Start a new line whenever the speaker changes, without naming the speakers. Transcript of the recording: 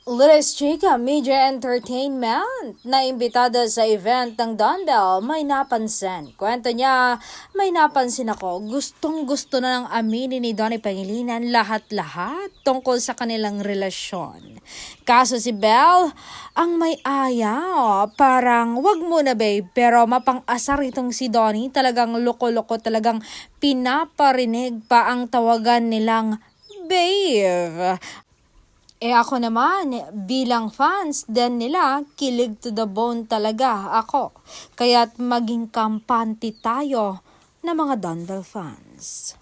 Liz Chica Media Entertainment na imbitada sa event ng Don Bell may napansin. Kwento niya, may napansin ako, gustong gusto na ng aminin ni Donnie Pangilinan lahat-lahat tungkol sa kanilang relasyon. Kaso si Belle, ang may ayaw, parang wag muna babe, pero mapang-asar itong si Donnie, talagang loko-loko, talagang pinaparinig pa ang tawagan nilang babe. Ako naman, bilang fans din nila, kilig to the bone talaga ako. Kaya't maging kampante tayo na mga Donbell fans.